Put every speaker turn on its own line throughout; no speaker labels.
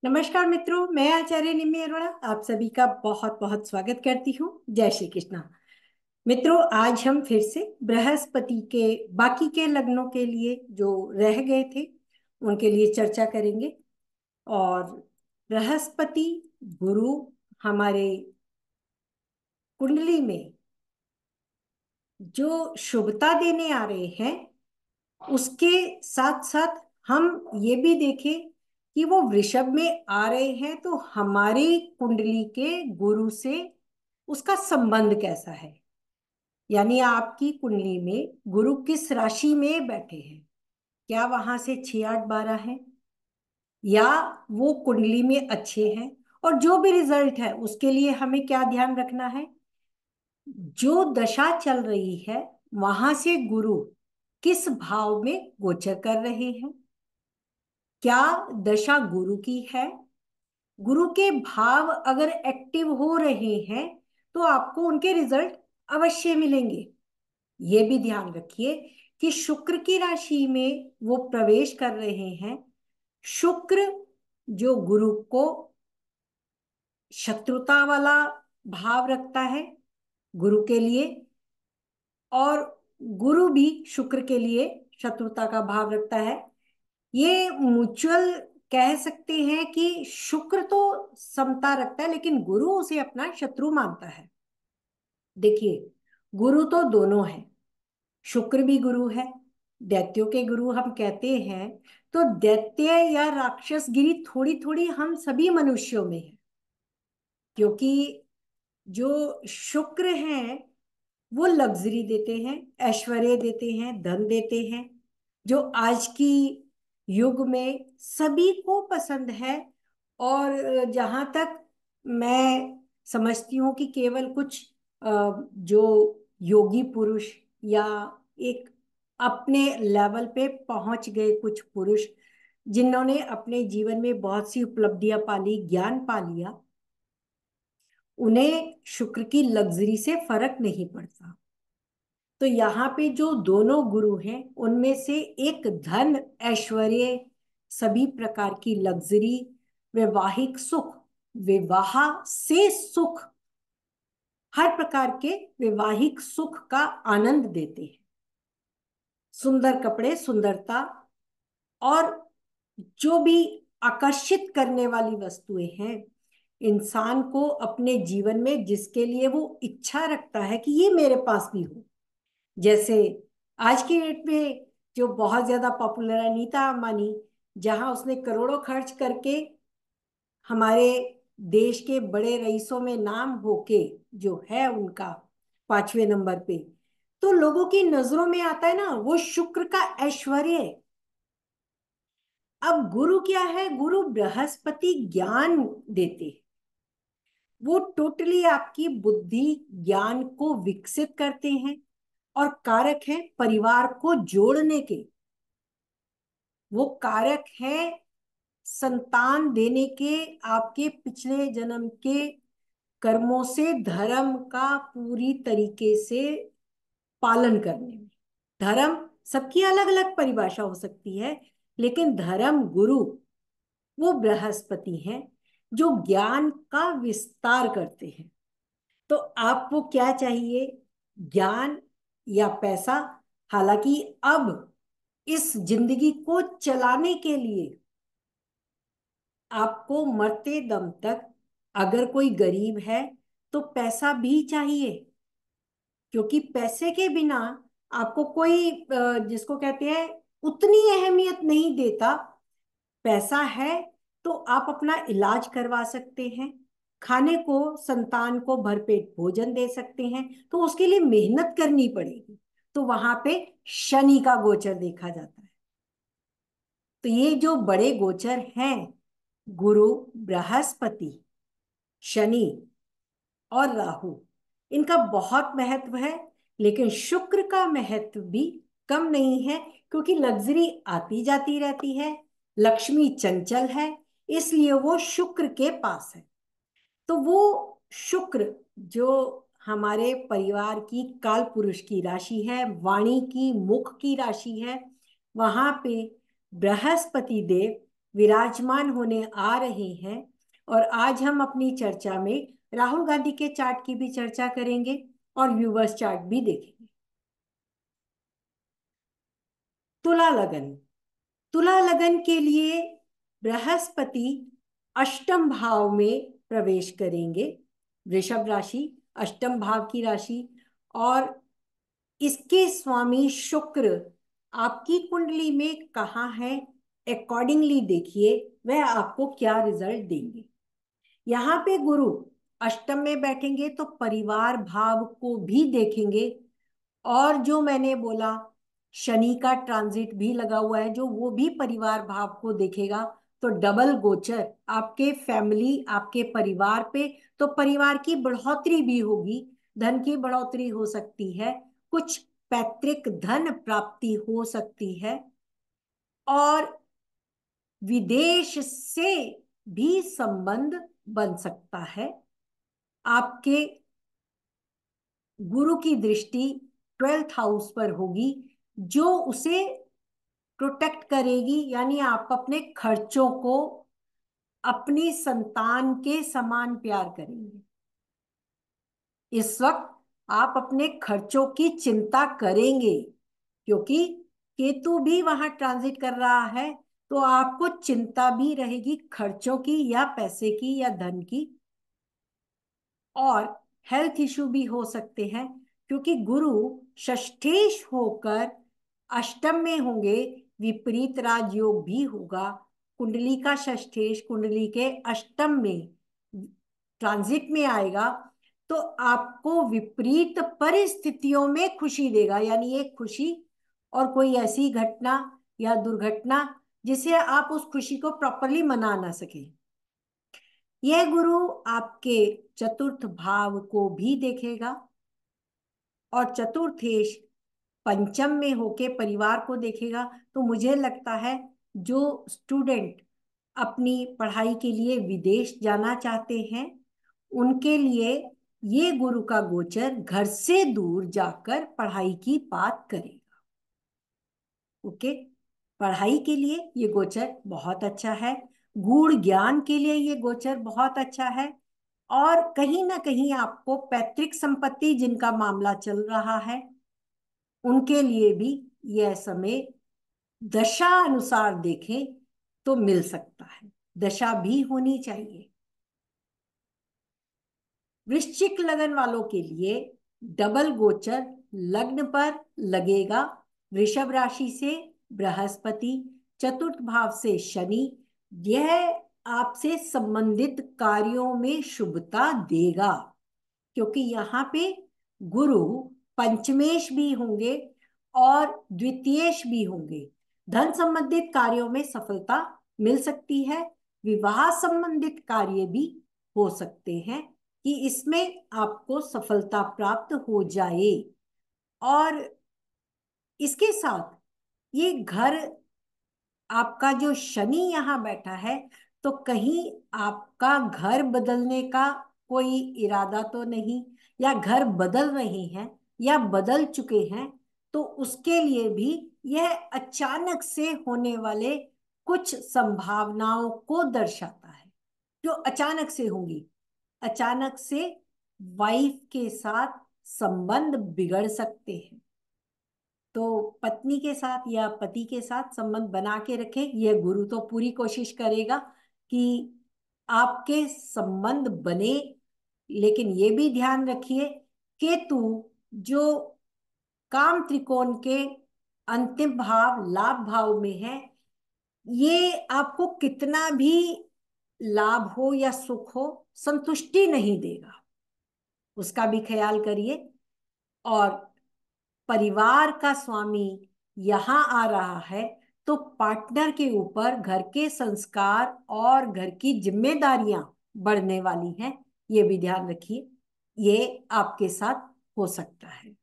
नमस्कार मित्रों, मैं आचार्य निम्मी अरोड़ा आप सभी का बहुत बहुत स्वागत करती हूँ। जय श्री कृष्णा। मित्रों, आज हम फिर से बृहस्पति के बाकी के लग्नों के लिए जो रह गए थे उनके लिए चर्चा करेंगे। और बृहस्पति गुरु हमारे कुंडली में जो शुभता देने आ रहे हैं, उसके साथ साथ हम ये भी देखें कि वो वृषभ में आ रहे हैं तो हमारी कुंडली के गुरु से उसका संबंध कैसा है। यानी आपकी कुंडली में गुरु किस राशि में बैठे हैं, क्या वहां से 6 8 12 है या वो कुंडली में अच्छे हैं। और जो भी रिजल्ट है उसके लिए हमें क्या ध्यान रखना है, जो दशा चल रही है वहां से गुरु किस भाव में गोचर कर रहे हैं, क्या दशा गुरु की है। गुरु के भाव अगर एक्टिव हो रहे हैं तो आपको उनके रिजल्ट अवश्य मिलेंगे। ये भी ध्यान रखिए कि शुक्र की राशि में वो प्रवेश कर रहे हैं। शुक्र जो गुरु को शत्रुता वाला भाव रखता है गुरु के लिए, और गुरु भी शुक्र के लिए शत्रुता का भाव रखता है। ये म्यूचुअल कह सकते हैं कि शुक्र तो समता रखता है लेकिन गुरु उसे अपना शत्रु मानता है। देखिए, गुरु तो दोनों है, शुक्र भी गुरु है, दैत्यों के गुरु हम कहते हैं। तो दैत्य या राक्षसगिरी थोड़ी थोड़ी हम सभी मनुष्यों में है, क्योंकि जो शुक्र हैं वो लग्जरी देते हैं, ऐश्वर्य देते हैं, धन देते हैं, जो आज की युग में सभी को पसंद है। और जहां तक मैं समझती हूँ कि केवल कुछ जो योगी पुरुष या एक अपने लेवल पे पहुंच गए कुछ पुरुष जिन्होंने अपने जीवन में बहुत सी उपलब्धियां पाली, ज्ञान पा लिया, उन्हें शुक्र की लग्जरी से फर्क नहीं पड़ता। तो यहाँ पे जो दोनों गुरु हैं उनमें से एक धन, ऐश्वर्य, सभी प्रकार की लग्जरी, वैवाहिक सुख, विवाह से सुख, हर प्रकार के वैवाहिक सुख का आनंद देते हैं। सुंदर कपड़े, सुंदरता और जो भी आकर्षित करने वाली वस्तुएं हैं, इंसान को अपने जीवन में जिसके लिए वो इच्छा रखता है कि ये मेरे पास भी हो। जैसे आज की डेट में जो बहुत ज्यादा पॉपुलर है नीता अंबानी, जहां उसने करोड़ों खर्च करके हमारे देश के बड़े रईसों में नाम होके जो है उनका 5वें नंबर पे, तो लोगों की नजरों में आता है ना वो शुक्र का ऐश्वर्य। अब गुरु क्या है, गुरु बृहस्पति ज्ञान देते हैं, वो टोटली आपकी बुद्धि ज्ञान को विकसित करते हैं और कारक है परिवार को जोड़ने के। वो कारक है संतान देने के, आपके पिछले जन्म के कर्मों से धर्म का पूरी तरीके से पालन करने में। धर्म सबकी अलग अलग परिभाषा हो सकती है, लेकिन धर्म गुरु वो बृहस्पति हैं जो ज्ञान का विस्तार करते हैं। तो आपको क्या चाहिए, ज्ञान या पैसा। हालांकि अब इस जिंदगी को चलाने के लिए आपको मरते दम तक, अगर कोई गरीब है तो पैसा भी चाहिए, क्योंकि पैसे के बिना आपको कोई जिसको कहते हैं उतनी अहमियत नहीं देता। पैसा है तो आप अपना इलाज करवा सकते हैं, खाने को संतान को भरपेट भोजन दे सकते हैं, तो उसके लिए मेहनत करनी पड़ेगी। तो वहां पे शनि का गोचर देखा जाता है। तो ये जो बड़े गोचर हैं, गुरु, बृहस्पति, शनि और राहु, इनका बहुत महत्व है। लेकिन शुक्र का महत्व भी कम नहीं है, क्योंकि लग्जरी आती जाती रहती है, लक्ष्मी चंचल है, इसलिए वो शुक्र के पास है। तो वो शुक्र जो हमारे परिवार की काल पुरुष की राशि है, वाणी की मुख की राशि है, वहां पे बृहस्पति देव विराजमान होने आ रहे हैं। और आज हम अपनी चर्चा में राहुल गांधी के चार्ट की भी चर्चा करेंगे और व्यूवर्स चार्ट भी देखेंगे। तुला लगन। तुला लगन के लिए बृहस्पति अष्टम भाव में प्रवेश करेंगे। वृषभ राशि अष्टम भाव की राशि, और इसके स्वामी शुक्र आपकी कुंडली में कहाँ है, अकॉर्डिंगली देखिए वह आपको क्या रिजल्ट देंगे। यहाँ पे गुरु अष्टम में बैठेंगे तो परिवार भाव को भी देखेंगे, और जो मैंने बोला शनि का ट्रांजिट भी लगा हुआ है जो वो भी परिवार भाव को देखेगा। तो डबल गोचर आपके फैमिली, आपके परिवार पे, तो परिवार की बढ़ोतरी भी होगी, धन की बढ़ोतरी हो सकती है, कुछ पैतृक धन प्राप्ति हो सकती है, और विदेश से भी संबंध बन सकता है। आपके गुरु की दृष्टि 12th हाउस पर होगी जो उसे प्रोटेक्ट करेगी, यानी आप अपने खर्चों को अपनी संतान के समान प्यार करेंगे। इस वक्त आप अपने खर्चों की चिंता करेंगे क्योंकि केतु भी वहां ट्रांजिट कर रहा है, तो आपको चिंता भी रहेगी खर्चों की या पैसे की या धन की। और हेल्थ इशू भी हो सकते हैं क्योंकि गुरु षष्ठेश होकर अष्टम में होंगे, विपरीत राजयोग भी होगा। कुंडली का षष्ठेश कुंडली के अष्टम में ट्रांजिट में आएगा तो आपको विपरीत परिस्थितियों में खुशी देगा, यानी एक खुशी और कोई ऐसी घटना या दुर्घटना जिसे आप उस खुशी को प्रॉपरली मना ना सके। यह गुरु आपके चतुर्थ भाव को भी देखेगा, और चतुर्थेश पंचम में होके परिवार को देखेगा। तो मुझे लगता है जो स्टूडेंट अपनी पढ़ाई के लिए विदेश जाना चाहते हैं उनके लिए ये गुरु का गोचर घर से दूर जाकर पढ़ाई की बात करेगा। ओके, पढ़ाई के लिए ये गोचर बहुत अच्छा है, गूढ़ ज्ञान के लिए ये गोचर बहुत अच्छा है, और कहीं ना कहीं आपको पैतृक संपत्ति जिनका मामला चल रहा है उनके लिए भी यह समय दशा अनुसार देखें तो मिल सकता है, दशा भी होनी चाहिए। वृश्चिक लगन वालों के लिए डबल गोचर लग्न पर लगेगा। वृषभ राशि से बृहस्पति, चतुर्थ भाव से शनि, यह आपसे संबंधित कार्यों में शुभता देगा क्योंकि यहाँ पे गुरु पंचमेश भी होंगे और द्वितीयेश भी होंगे। धन संबंधित कार्यों में सफलता मिल सकती है, विवाह संबंधित कार्य भी हो सकते हैं कि इसमें आपको सफलता प्राप्त हो जाए। और इसके साथ ये घर, आपका जो शनि यहाँ बैठा है, तो कहीं आपका घर बदलने का कोई इरादा तो नहीं, या घर बदल रहे हैं या बदल चुके हैं, तो उसके लिए भी यह अचानक से होने वाले कुछ संभावनाओं को दर्शाता है जो अचानक से होंगी। अचानक से वाइफ के साथ संबंध बिगड़ सकते हैं, तो पत्नी के साथ या पति के साथ संबंध बना के रखें। यह गुरु तो पूरी कोशिश करेगा कि आपके संबंध बने, लेकिन ये भी ध्यान रखिए केतु जो काम त्रिकोण के अंतिम भाव लाभ भाव में है, ये आपको कितना भी लाभ हो या सुख हो संतुष्टि नहीं देगा, उसका भी ख्याल करिए। और परिवार का स्वामी यहां आ रहा है तो पार्टनर के ऊपर घर के संस्कार और घर की जिम्मेदारियां बढ़ने वाली हैं, ये भी ध्यान रखिए, ये आपके साथ हो सकता है।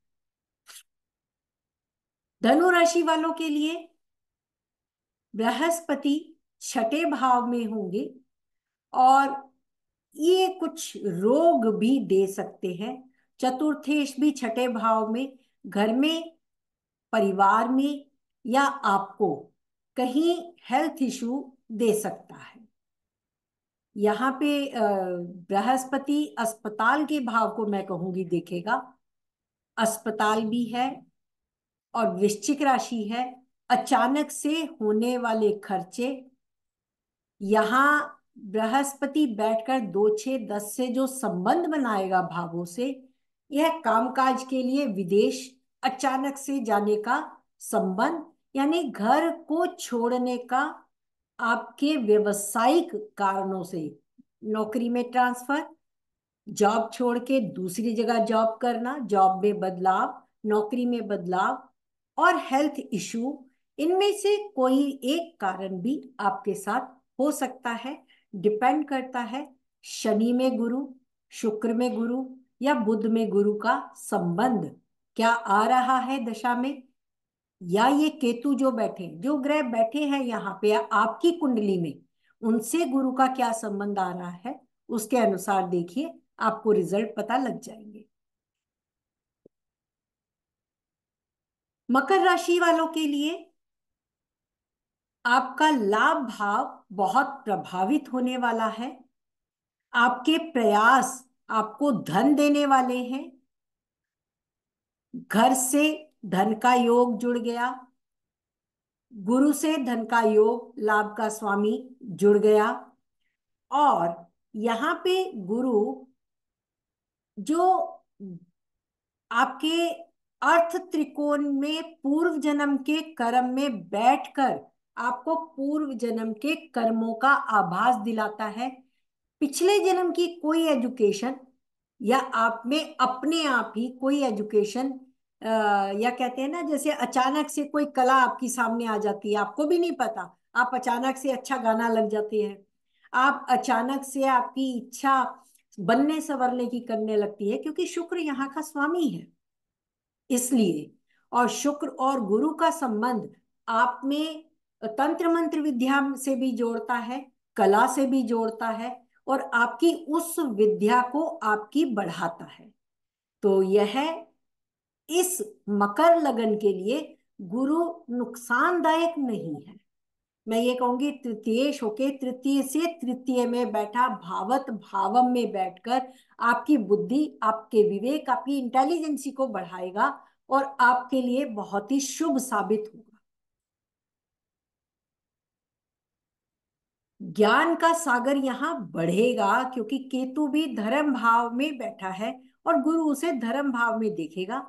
धनु राशि वालों के लिए बृहस्पति छठे भाव में होंगे और ये कुछ रोग भी दे सकते हैं। चतुर्थेश भी छठे भाव में, घर में, परिवार में, या आपको कहीं हेल्थ इशू दे सकता है। यहाँ पे बृहस्पति अस्पताल के भाव को मैं कहूंगी देखेगा, अस्पताल भी है और वृश्चिक राशि है। अचानक से होने वाले खर्चे, यहाँ बृहस्पति बैठकर 2 6 10 से जो संबंध बनाएगा भावों से, यह कामकाज के लिए विदेश अचानक से जाने का संबंध, यानी घर को छोड़ने का, आपके व्यवसायिक कारणों से नौकरी में ट्रांसफर, जॉब छोड़ के दूसरी जगह जॉब करना, जॉब में बदलाव, नौकरी में बदलाव और हेल्थ इशू, इनमें से कोई एक कारण भी आपके साथ हो सकता है। डिपेंड करता है शनि में गुरु, शुक्र में गुरु या बुध में गुरु का संबंध क्या आ रहा है दशा में, या ये केतु जो बैठे, जो ग्रह बैठे हैं यहाँ पे आपकी कुंडली में, उनसे गुरु का क्या संबंध आ रहा है, उसके अनुसार देखिए आपको रिजल्ट पता लग जाएंगे। मकर राशि वालों के लिए आपका लाभ भाव बहुत प्रभावित होने वाला है। आपके प्रयास आपको धन देने वाले हैं। घर से धन का योग जुड़ गया, गुरु से धन का योग, लाभ का स्वामी जुड़ गया। और यहाँ पे गुरु जो आपके अर्थ त्रिकोण में पूर्व जन्म के कर्म में बैठकर आपको पूर्व जन्म के कर्मों का आभास दिलाता है। पिछले जन्म की कोई एजुकेशन या आप में अपने आप ही कोई एजुकेशन, या कहते हैं ना जैसे अचानक से कोई कला आपकी सामने आ जाती है, आपको भी नहीं पता, आप अचानक से अच्छा गाना लग जाते हैं, आप अचानक से आपकी इच्छा बनने संवरने की करने लगती है, क्योंकि शुक्र यहाँ का स्वामी है इसलिए। और शुक्र और गुरु का संबंध आप में तंत्र मंत्र विद्या से भी जोड़ता है, कला से भी जोड़ता है और आपकी उस विद्या को आपकी बढ़ाता है। तो यह इस मकर लगन के लिए गुरु नुकसानदायक नहीं है। मैं ये कहूंगी तृतीयेश होके तृतीय से तृतीय में बैठा भावत भावम में बैठकर आपकी बुद्धि, आपके विवेक, आपकी इंटेलिजेंसी को बढ़ाएगा और आपके लिए बहुत ही शुभ साबित होगा। ज्ञान का सागर यहाँ बढ़ेगा क्योंकि केतु भी धर्म भाव में बैठा है और गुरु उसे धर्म भाव में देखेगा।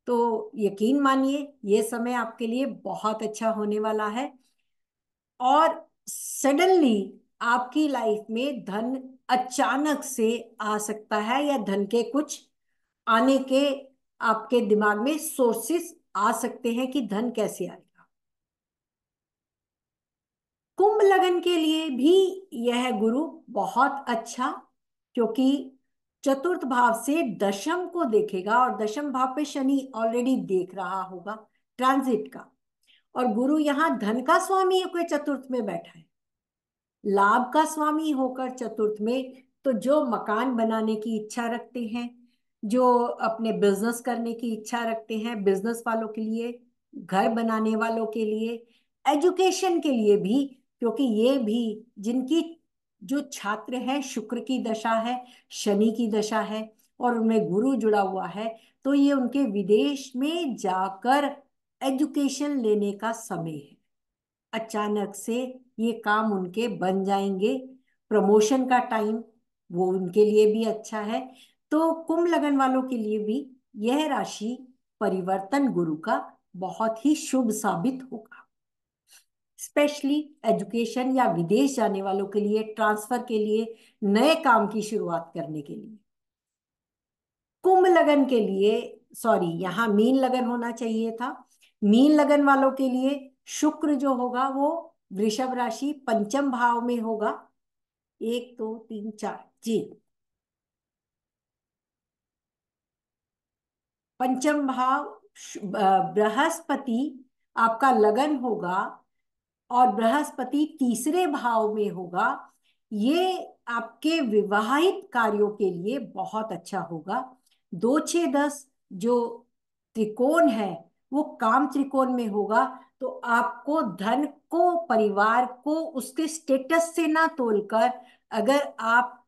तो यकीन मानिए ये समय आपके लिए बहुत अच्छा होने वाला है और सडनली आपकी लाइफ में धन अचानक से आ सकता है या धन के कुछ आने के आपके दिमाग में सोर्सेस आ सकते हैं कि धन कैसे आएगा। कुंभ लगन के लिए भी यह गुरु बहुत अच्छा, क्योंकि चतुर्थ भाव से दशम को देखेगा और दशम भाव पे शनि ऑलरेडी देख रहा होगा ट्रांजिट का, और गुरु यहाँ धन का स्वामी होकर चतुर्थ में बैठा है, लाभ का स्वामी होकर चतुर्थ में। तो जो मकान बनाने की इच्छा रखते हैं, जो अपने बिजनेस करने की इच्छा रखते हैं, बिजनेस वालों के लिए, घर बनाने वालों के लिए, एजुकेशन के लिए भी, क्योंकि ये भी जिनकी जो छात्र है शुक्र की दशा है, शनि की दशा है और उनमें गुरु जुड़ा हुआ है, तो ये उनके विदेश में जाकर एजुकेशन लेने का समय है। अचानक से ये काम उनके बन जाएंगे, प्रमोशन का टाइम वो उनके लिए भी अच्छा है। तो कुंभ लगन वालों के लिए भी यह राशि परिवर्तन गुरु का बहुत ही शुभ साबित होगा, स्पेशली एजुकेशन या विदेश जाने वालों के लिए, ट्रांसफर के लिए, नए काम की शुरुआत करने के लिए। कुंभ लगन के लिए, सॉरी यहाँ मीन लगन होना चाहिए था, मीन लगन वालों के लिए शुक्र जो होगा वो वृषभ राशि पंचम भाव में होगा। 1 2 3 4 जी, पंचम भाव बृहस्पति आपका लगन होगा और बृहस्पति तीसरे भाव में होगा। ये आपके विवाहित कार्यों के लिए बहुत अच्छा होगा। 2 6 10 जो त्रिकोण है वो काम त्रिकोण में होगा, तो आपको धन को, परिवार को उसके स्टेटस से ना तोलकर, अगर आप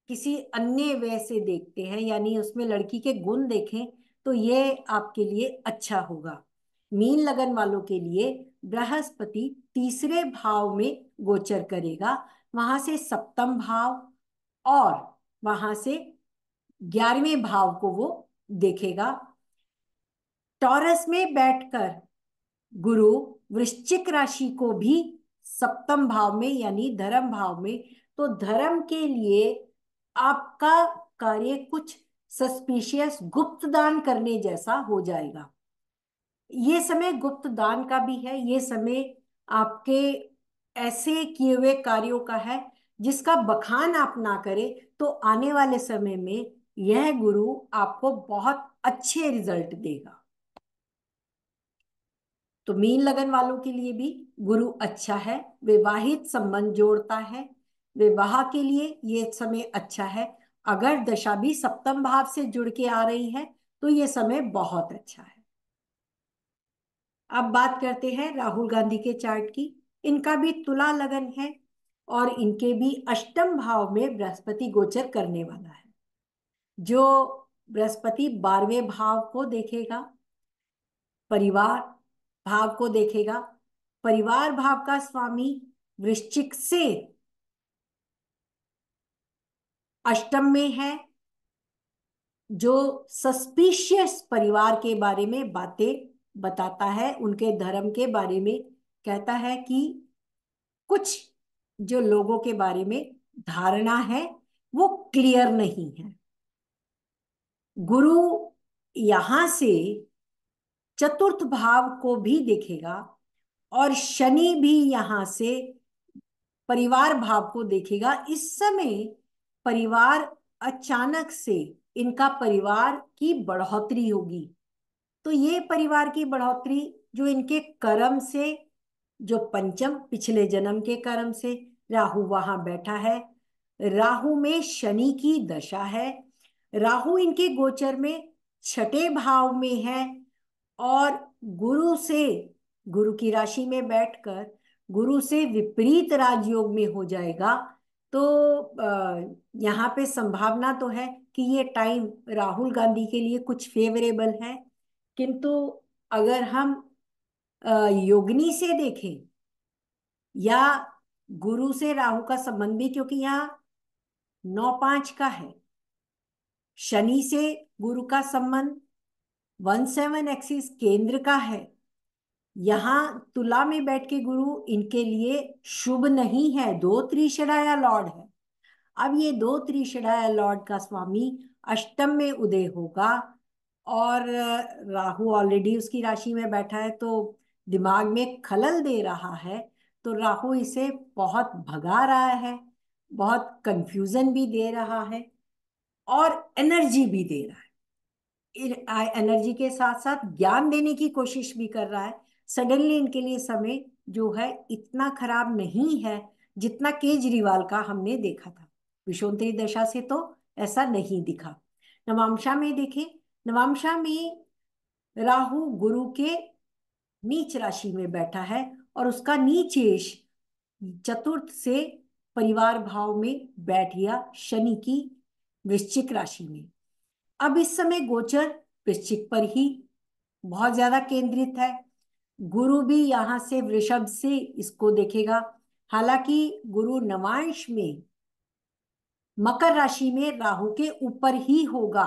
किसी अन्य वे से देखते हैं, यानी उसमें लड़की के गुण देखें, तो ये आपके लिए अच्छा होगा। मीन लगन वालों के लिए बृहस्पति तीसरे भाव में गोचर करेगा, वहां से सप्तम भाव और वहां से 11वें भाव को वो देखेगा। टॉरस में बैठकर गुरु वृश्चिक राशि को भी सप्तम भाव में यानी धर्म भाव में, तो धर्म के लिए आपका कार्य कुछ सस्पिशियस गुप्त दान करने जैसा हो जाएगा। ये समय गुप्त दान का भी है, ये समय आपके ऐसे किए हुए कार्यों का है जिसका बखान आप ना करें, तो आने वाले समय में यह गुरु आपको बहुत अच्छे रिजल्ट देगा। तो मीन लगन वालों के लिए भी गुरु अच्छा है, विवाहित संबंध जोड़ता है, विवाह के लिए ये समय अच्छा है। अगर दशा भी सप्तम भाव से जुड़ के आ रही है तो ये समय बहुत अच्छा है। अब बात करते हैं राहुल गांधी के चार्ट की। इनका भी तुला लगन है और इनके भी अष्टम भाव में बृहस्पति गोचर करने वाला है। जो बृहस्पति 12वें भाव को देखेगा, परिवार भाव को देखेगा। परिवार भाव का स्वामी वृश्चिक से अष्टम में है, जो सस्पिशियस परिवार के बारे में बातें बताता है, उनके धर्म के बारे में कहता है कि कुछ जो लोगों के बारे में धारणा है वो क्लियर नहीं है। गुरु यहां से चतुर्थ भाव को भी देखेगा और शनि भी यहां से परिवार भाव को देखेगा। इस समय परिवार अचानक से इनका परिवार की बढ़ोतरी होगी। तो ये परिवार की बढ़ोतरी जो इनके कर्म से, जो पंचम पिछले जन्म के कर्म से, राहु वहां बैठा है, राहु में शनि की दशा है, राहु इनके गोचर में छठे भाव में है और गुरु से, गुरु की राशि में बैठकर गुरु से विपरीत राजयोग में हो जाएगा। तो यहाँ पे संभावना तो है कि ये टाइम राहुल गांधी के लिए कुछ फेवरेबल है, किंतु अगर हम योगिनी से देखें या गुरु से राहु का संबंध भी, क्योंकि यहाँ 9-5 का है, शनि से गुरु का संबंध 17 एक्सिस केंद्र का है, यहाँ तुला में बैठ के गुरु इनके लिए शुभ नहीं है, दो त्रिशराया लॉर्ड है। अब ये दो त्रिशराया लॉर्ड का स्वामी अष्टम में उदय होगा और राहु ऑलरेडी उसकी राशि में बैठा है, तो दिमाग में खलल दे रहा है। तो राहु इसे बहुत भगा रहा है, बहुत कंफ्यूजन भी दे रहा है और एनर्जी भी दे रहा है। एनर्जी के साथ साथ ज्ञान देने की कोशिश भी कर रहा है। सडनली इनके लिए समय जो है इतना खराब नहीं है जितना केजरीवाल का हमने देखा था। विषोत्तरी दशा से तो ऐसा नहीं दिखा। नवांशा में देखें, नवांशा में राहु गुरु के नीच राशि में बैठा है और उसका नीचेश चतुर्थ से परिवार भाव में बैठ गया शनि की वृश्चिक राशि में। अब इस समय गोचर वृश्चिक पर ही बहुत ज्यादा केंद्रित है। गुरु भी यहां से वृषभ से इसको देखेगा। हालांकि गुरु नवांश में मकर राशि में राहु के ऊपर ही होगा,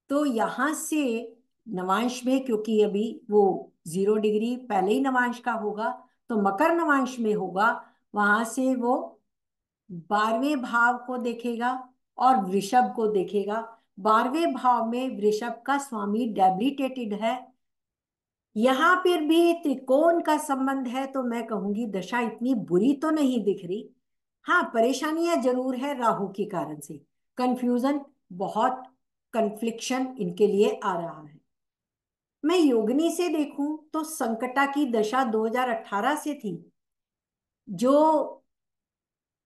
तो यहां से नवांश में, क्योंकि अभी वो 0 डिग्री पहले ही नवांश का होगा, तो मकर नवांश में होगा, वहां से वो 12वें भाव को देखेगा और वृषभ को देखेगा। 12वें भाव में वृषभ का स्वामी डेबिलिटेटेड है। यहां पर भी त्रिकोण का संबंध है, तो मैं कहूंगी दशा इतनी बुरी तो नहीं दिख रही। हाँ, परेशानियां जरूर है राहु के कारण से, कंफ्यूजन बहुत, कन्फ्लिक्शन इनके लिए आ रहा है। मैं योगिनी से देखूं तो संकटा की दशा 2018 से थी। जो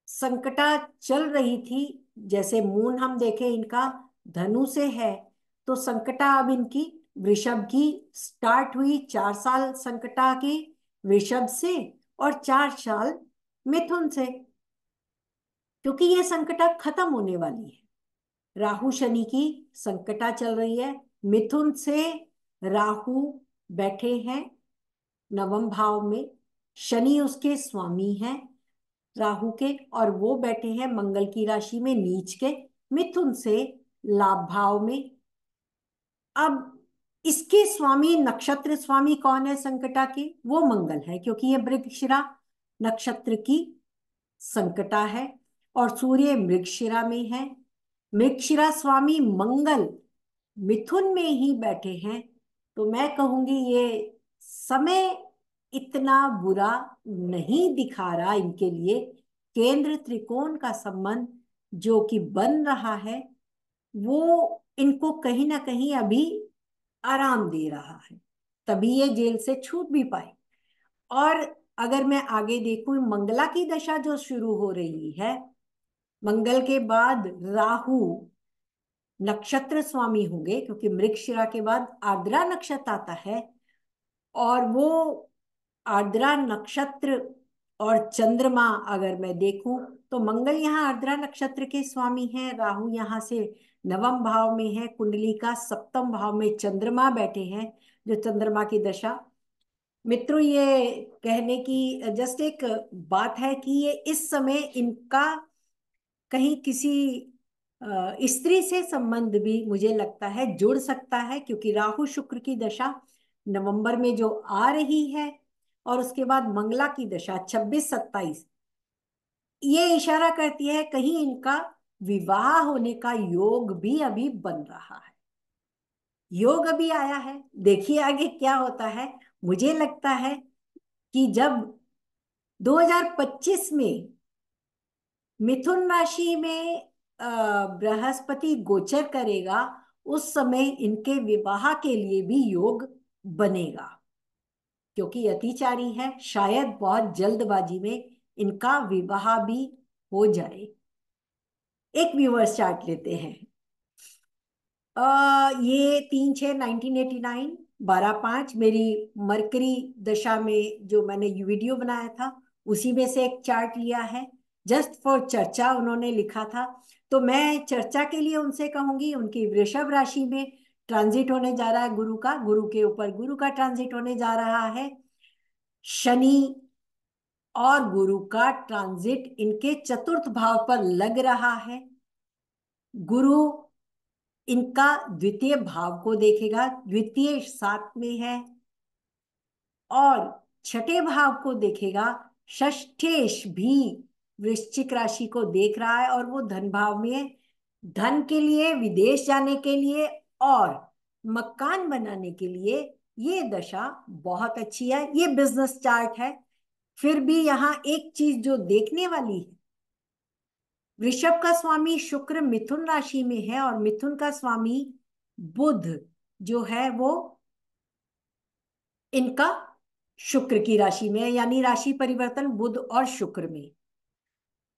संकटा चल रही थी, जैसे मून हम देखें इनका धनु से है, तो संकटा अब इनकी वृषभ की स्टार्ट हुई 4 साल संकटा के वृषभ से और 4 साल मिथुन से, क्योंकि ये संकटा खत्म होने वाली है। राहु शनि की संकटा चल रही है। मिथुन से राहु बैठे हैं नवम भाव में, शनि उसके स्वामी हैं राहु के, और वो बैठे हैं मंगल की राशि में नीच के मिथुन से लाभ भाव में। अब इसके स्वामी, नक्षत्र स्वामी कौन है संकटा के? वो मंगल है, क्योंकि ये मृगशिरा नक्षत्र की संकटा है और सूर्य मृगशिरा में है। मृगशिरा स्वामी मंगल मिथुन में ही बैठे हैं। तो मैं कहूंगी ये समय इतना बुरा नहीं दिखा रहा इनके लिए। केंद्र त्रिकोण का संबंध जो कि बन रहा है वो इनको कहीं ना कहीं अभी आराम दे रहा है, तभी ये जेल से छूट भी पाए। और अगर मैं आगे देखूं, मंगला की दशा जो शुरू हो रही है, मंगल के बाद राहु नक्षत्र स्वामी होंगे, क्योंकि मृगशिरा के बाद आर्द्रा नक्षत्र आता है, और वो आर्द्रा नक्षत्र और चंद्रमा अगर मैं देखूं तो मंगल यहाँ आर्द्रा नक्षत्र के स्वामी हैं, राहु यहाँ से नवम भाव में है, कुंडली का सप्तम भाव में चंद्रमा बैठे हैं, जो चंद्रमा की दशा। मित्रों, ये कहने की जस्ट एक बात है कि ये इस समय इनका कहीं किसी स्त्री से संबंध भी मुझे लगता है जुड़ सकता है, क्योंकि राहु शुक्र की दशा नवंबर में जो आ रही है और उसके बाद मंगला की दशा 26-27, ये इशारा करती है कहीं इनका विवाह होने का योग भी अभी बन रहा है। योग अभी आया है, देखिए आगे क्या होता है। मुझे लगता है कि जब 2025 में मिथुन राशि में बृहस्पति गोचर करेगा, उस समय इनके विवाह के लिए भी योग बनेगा, क्योंकि अतिचारी है, शायद बहुत जल्दबाजी में इनका विवाह भी हो जाए। एक व्यूअर्स चार्ट लेते हैं। ये 3/6/1989, 12/5 मेरी मरकरी दशा में जो मैंने वीडियो बनाया था उसी में से एक चार्ट लिया है, जस्ट फॉर चर्चा उन्होंने लिखा था। तो मैं चर्चा के लिए उनसे कहूंगी, उनकी वृषभ राशि में ट्रांजिट होने जा रहा है गुरु का, गुरु के ऊपर गुरु का ट्रांजिट होने जा रहा है। शनि और गुरु का ट्रांजिट इनके चतुर्थ भाव पर लग रहा है। गुरु इनका द्वितीय भाव को देखेगा, द्वितीय 7 में है, और छठे भाव को देखेगा। षष्ठेश भी वृश्चिक राशि को देख रहा है और वो धन भाव में है। धन के लिए, विदेश जाने के लिए और मकान बनाने के लिए ये दशा बहुत अच्छी है। ये बिजनेस चार्ट है, फिर भी यहाँ एक चीज जो देखने वाली है, वृषभ का स्वामी शुक्र मिथुन राशि में है और मिथुन का स्वामी बुध जो है वो इनका शुक्र की राशि में है, यानी राशि परिवर्तन बुध और शुक्र में।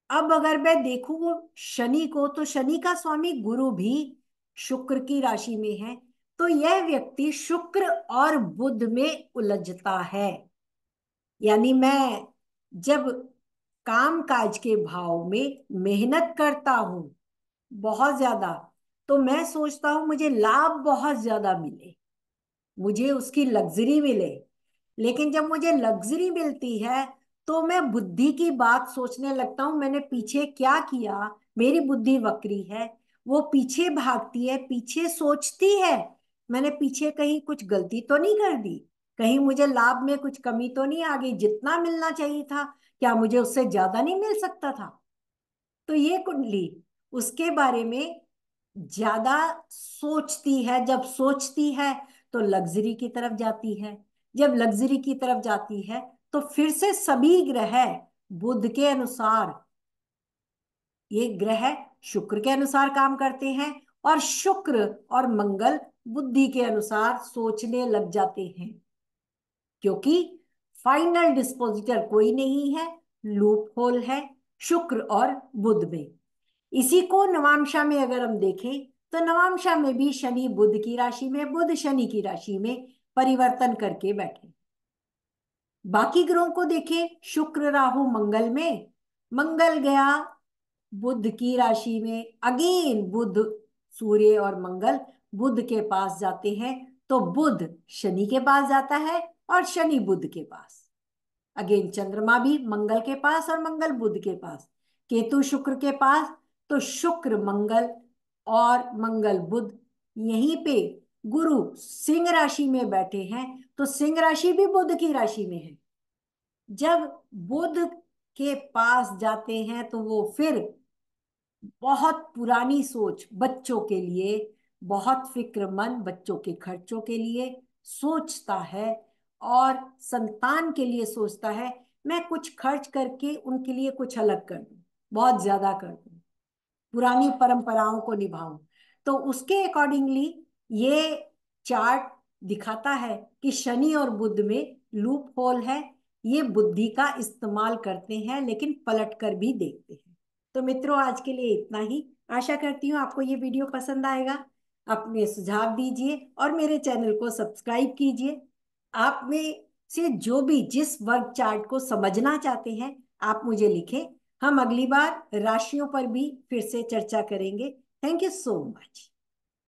अब अगर मैं देखूं शनि को, तो शनि का स्वामी गुरु भी शुक्र की राशि में है। तो यह व्यक्ति शुक्र और बुध में उलझता है, यानी मैं जब काम काज के भाव में मेहनत करता हूं बहुत ज्यादा, तो मैं सोचता हूं मुझे लाभ बहुत ज्यादा मिले, मुझे उसकी लग्जरी मिले। लेकिन जब मुझे लग्जरी मिलती है तो मैं बुद्धि की बात सोचने लगता हूं, मैंने पीछे क्या किया, मेरी बुद्धि वक्री है, वो पीछे भागती है, पीछे सोचती है मैंने पीछे कहीं कुछ गलती तो नहीं कर दी, कहीं मुझे लाभ में कुछ कमी तो नहीं आ गई, जितना मिलना चाहिए था क्या मुझे उससे ज्यादा नहीं मिल सकता था। तो ये कुंडली उसके बारे में ज्यादा सोचती है, जब सोचती है तो लग्जरी की तरफ जाती है, जब लग्जरी की तरफ जाती है तो फिर से सभी ग्रह बुध के अनुसार, ये ग्रह शुक्र के अनुसार काम करते हैं और शुक्र और मंगल बुद्धि के अनुसार सोचने लग जाते हैं, क्योंकि फाइनल डिस्पोजिटर कोई नहीं है, लूप होल है शुक्र और बुध में। इसी को नवांशा में अगर हम देखें तो नवांशा में भी शनि बुध की राशि में, बुध शनि की राशि में परिवर्तन करके बैठे। बाकी ग्रहों को देखें, शुक्र राहु मंगल में, मंगल गया बुध की राशि में, अगेन बुध, सूर्य और मंगल बुध के पास जाते हैं, तो बुध शनि के पास जाता है और शनि बुध के पास। अगेन चंद्रमा भी मंगल के पास और मंगल बुध के पास, केतु शुक्र के पास, तो शुक्र मंगल और मंगल बुध। यहीं पे गुरु सिंह राशि में बैठे हैं, तो सिंह राशि भी बुध की राशि में है। जब बुध के पास जाते हैं तो वो फिर बहुत पुरानी सोच बच्चों के लिए, बहुत फिक्रमंद बच्चों के खर्चों के लिए सोचता है और संतान के लिए सोचता है, मैं कुछ खर्च करके उनके लिए कुछ अलग कर दूं, बहुत ज्यादा कर दूं, पुरानी परंपराओं को निभाऊं। तो उसके अकॉर्डिंगली ये चार्ट दिखाता है कि शनि और बुध में लूप होल है। ये बुद्धि का इस्तेमाल करते हैं लेकिन पलट कर भी देखते हैं। तो मित्रों, आज के लिए इतना ही। आशा करती हूँ आपको ये वीडियो पसंद आएगा। अपने सुझाव दीजिए और मेरे चैनल को सब्सक्राइब कीजिए। आप में से जो भी जिस वर्ग चार्ट को समझना चाहते हैं, आप मुझे लिखें। हम अगली बार राशियों पर भी फिर से चर्चा करेंगे। Thank you so much.